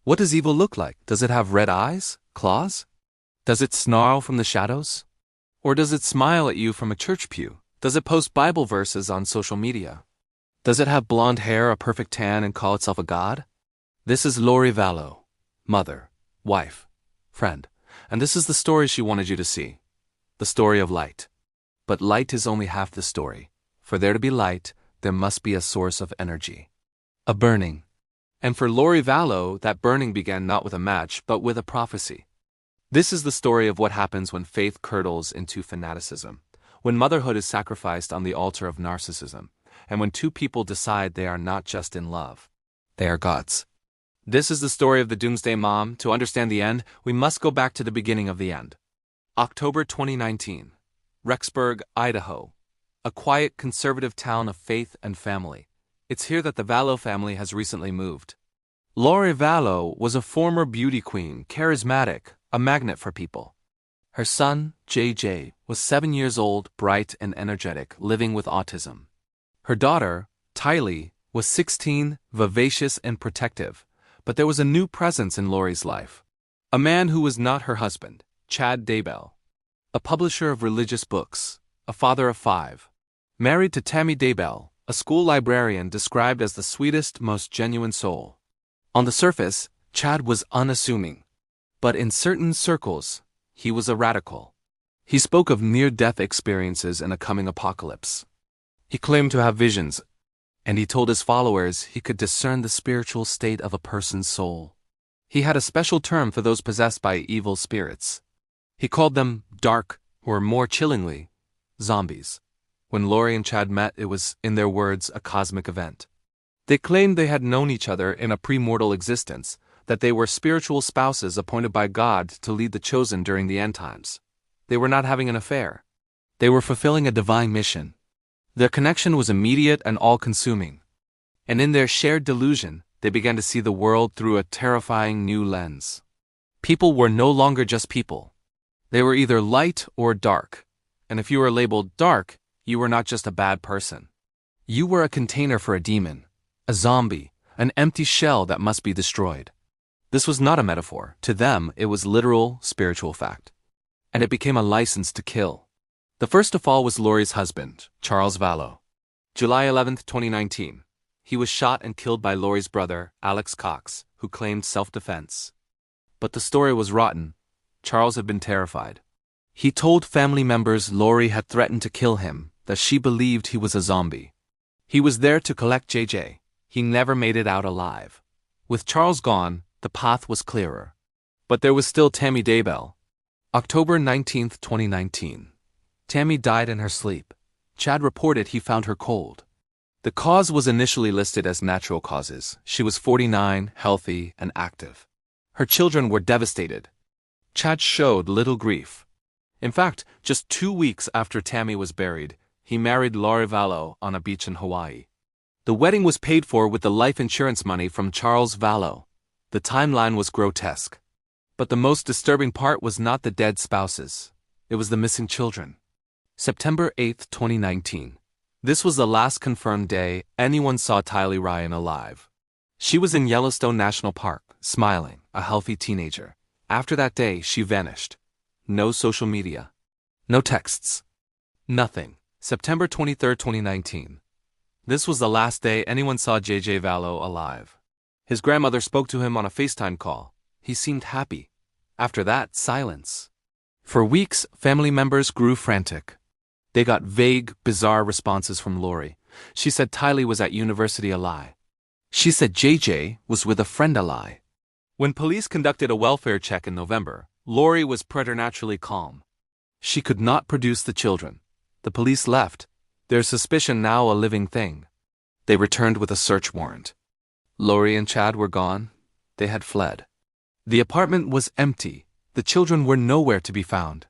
What does evil look like? Does it have red eyes? Claws? Does it snarl from the shadows? Or does it smile at you from a church pew? Does it post Bible verses on social media? Does it have blonde hair, a perfect tan, and call itself a god? This is Lori Vallow, mother, wife, friend, and this is the story she wanted you to see. The story of light. But light is only half the story. For there to be light, there must be a source of energy. A burning. And for Lori Vallow, that burning began not with a match, but with a prophecy. This is the story of what happens when faith curdles into fanaticism, when motherhood is sacrificed on the altar of narcissism, and when two people decide they are not just in love, they are gods. This is the story of the Doomsday Mom. To understand the end, we must go back to the beginning of the end. October 2019. Rexburg, Idaho. A quiet, conservative town of faith and family. It's here that the Vallow family has recently moved. Lori Vallow was a former beauty queen, charismatic, a magnet for people. Her son, JJ, was 7 years old, bright and energetic, living with autism. Her daughter, Tylee, was 16, vivacious and protective, but there was a new presence in Lori's life. A man who was not her husband, Chad Daybell. A publisher of religious books, a father of 5. Married to Tammy Daybell, a school librarian described as the sweetest, most genuine soul. On the surface, Chad was unassuming. But in certain circles, he was a radical. He spoke of near-death experiences in a coming apocalypse. He claimed to have visions, and he told his followers he could discern the spiritual state of a person's soul. He had a special term for those possessed by evil spirits. He called them dark, or more chillingly, zombies. When Lori and Chad met, it was, in their words, a cosmic event. They claimed they had known each other in a premortal existence, that they were spiritual spouses appointed by God to lead the chosen during the end times. They were not having an affair. They were fulfilling a divine mission. Their connection was immediate and all-consuming. And in their shared delusion, they began to see the world through a terrifying new lens. People were no longer just people. They were either light or dark. And if you were labeled dark, you were not just a bad person. You were a container for a demon, a zombie, an empty shell that must be destroyed. This was not a metaphor. To them, it was literal, spiritual fact. And it became a license to kill. The first to fall was Lori's husband, Charles Vallow. July 11, 2019. He was shot and killed by Lori's brother, Alex Cox, who claimed self-defense. But the story was rotten. Charles had been terrified. He told family members Lori had threatened to kill him, that she believed he was a zombie. He was there to collect JJ. He never made it out alive. With Charles gone, the path was clearer. But there was still Tammy Daybell. October 19, 2019. Tammy died in her sleep. Chad reported he found her cold. The cause was initially listed as natural causes. She was 49, healthy, and active. Her children were devastated. Chad showed little grief. In fact, just 2 weeks after Tammy was buried, he married Lori Vallow on a beach in Hawaii. The wedding was paid for with the life insurance money from Charles Vallow. The timeline was grotesque. But the most disturbing part was not the dead spouses. It was the missing children. September 8, 2019. This was the last confirmed day anyone saw Tylee Ryan alive. She was in Yellowstone National Park, smiling, a healthy teenager. After that day, she vanished. No social media. No texts. Nothing. September 23, 2019. This was the last day anyone saw JJ Vallow alive. His grandmother spoke to him on a FaceTime call. He seemed happy. After that, silence. For weeks, family members grew frantic. They got vague, bizarre responses from Lori. She said Tylee was at university a lie. She said JJ was with a friend a lie. When police conducted a welfare check in November, Lori was preternaturally calm. She could not produce the children. The police left, their suspicion now a living thing. They returned with a search warrant. Lori and Chad were gone. They had fled. The apartment was empty. The children were nowhere to be found.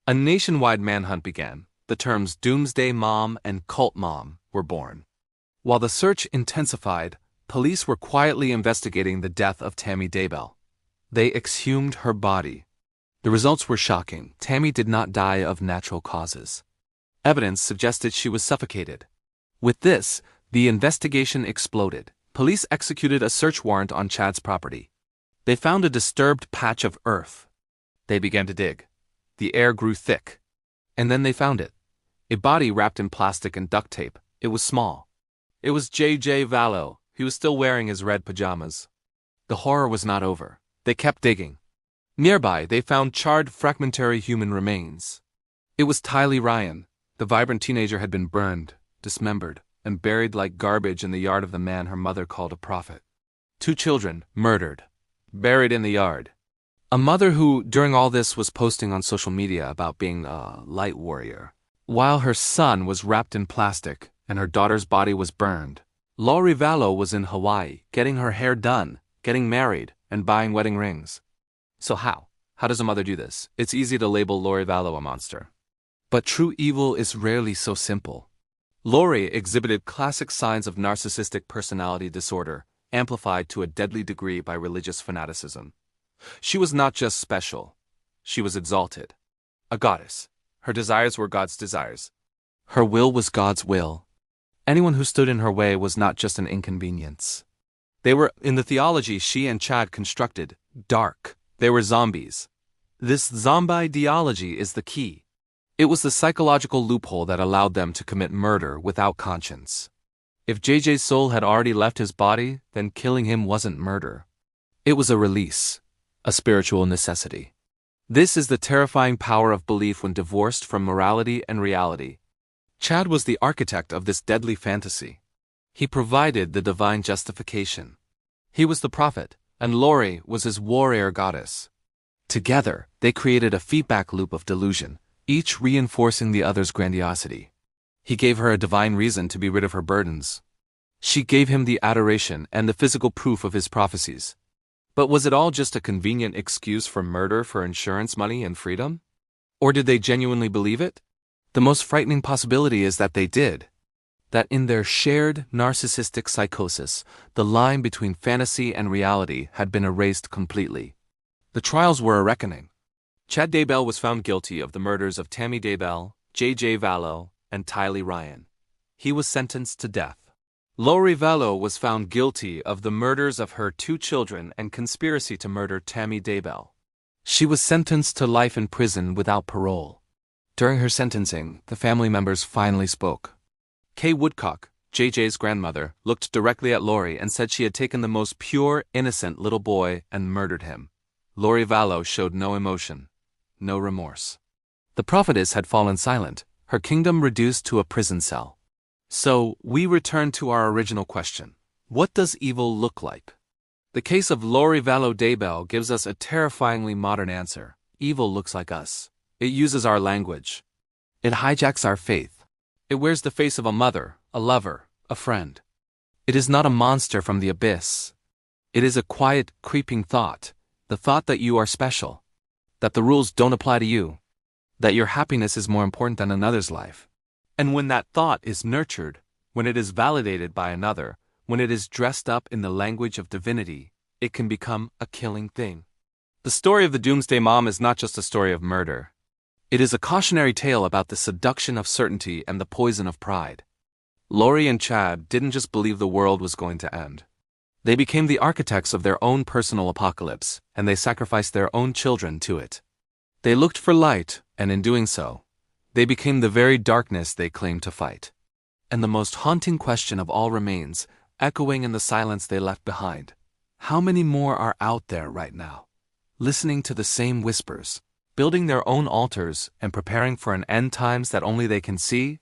A nationwide manhunt began. The terms Doomsday Mom and Cult Mom were born. While the search intensified, police were quietly investigating the death of Tammy Daybell. They exhumed her body. The results were shocking. Tammy did not die of natural causes. Evidence suggested she was suffocated. With this, the investigation exploded. Police executed a search warrant on Chad's property. They found a disturbed patch of earth. They began to dig. The air grew thick. And then they found it. A body wrapped in plastic and duct tape. It was small. It was J.J. Vallow. He was still wearing his red pajamas. The horror was not over. They kept digging. Nearby, they found charred, fragmentary human remains. It was Tylee Ryan. The vibrant teenager had been burned, dismembered, and buried like garbage in the yard of the man her mother called a prophet. 2 children, murdered, buried in the yard. A mother who, during all this, was posting on social media about being a light warrior, while her son was wrapped in plastic and her daughter's body was burned. Lori Vallow was in Hawaii, getting her hair done, getting married, and buying wedding rings. So how? How does a mother do this? It's easy to label Lori Vallow a monster. But true evil is rarely so simple. Lori exhibited classic signs of narcissistic personality disorder, amplified to a deadly degree by religious fanaticism. She was not just special. She was exalted. A goddess. Her desires were God's desires. Her will was God's will. Anyone who stood in her way was not just an inconvenience. They were, in the theology she and Chad constructed, dark. They were zombies. This zombie ideology is the key. It was the psychological loophole that allowed them to commit murder without conscience. If JJ's soul had already left his body, then killing him wasn't murder. It was a release, a spiritual necessity. This is the terrifying power of belief when divorced from morality and reality. Chad was the architect of this deadly fantasy. He provided the divine justification. He was the prophet, and Lori was his warrior goddess. Together, they created a feedback loop of delusion, each reinforcing the other's grandiosity. He gave her a divine reason to be rid of her burdens. She gave him the adoration and the physical proof of his prophecies. But was it all just a convenient excuse for murder for insurance money and freedom? Or did they genuinely believe it? The most frightening possibility is that they did. That in their shared narcissistic psychosis, the line between fantasy and reality had been erased completely. The trials were a reckoning. Chad Daybell was found guilty of the murders of Tammy Daybell, J.J. Vallow, and Tylee Ryan. He was sentenced to death. Lori Vallow was found guilty of the murders of her 2 children and conspiracy to murder Tammy Daybell. She was sentenced to life in prison without parole. During her sentencing, the family members finally spoke. Kay Woodcock, JJ's grandmother, looked directly at Lori and said she had taken the most pure, innocent little boy and murdered him. Lori Vallow showed no emotion, no remorse. The prophetess had fallen silent, her kingdom reduced to a prison cell. So, we return to our original question. What does evil look like? The case of Lori Vallow Daybell gives us a terrifyingly modern answer. Evil looks like us. It uses our language. It hijacks our faith. It wears the face of a mother, a lover, a friend. It is not a monster from the abyss. It is a quiet, creeping thought, the thought that you are special, that the rules don't apply to you, that your happiness is more important than another's life. And when that thought is nurtured, when it is validated by another, when it is dressed up in the language of divinity, it can become a killing thing. The story of the Doomsday Mom is not just a story of murder. It is a cautionary tale about the seduction of certainty and the poison of pride. Lori and Chad didn't just believe the world was going to end. They became the architects of their own personal apocalypse, and they sacrificed their own children to it. They looked for light, and in doing so, they became the very darkness they claimed to fight. And the most haunting question of all remains, echoing in the silence they left behind. How many more are out there right now, listening to the same whispers, building their own altars and preparing for an end times that only they can see?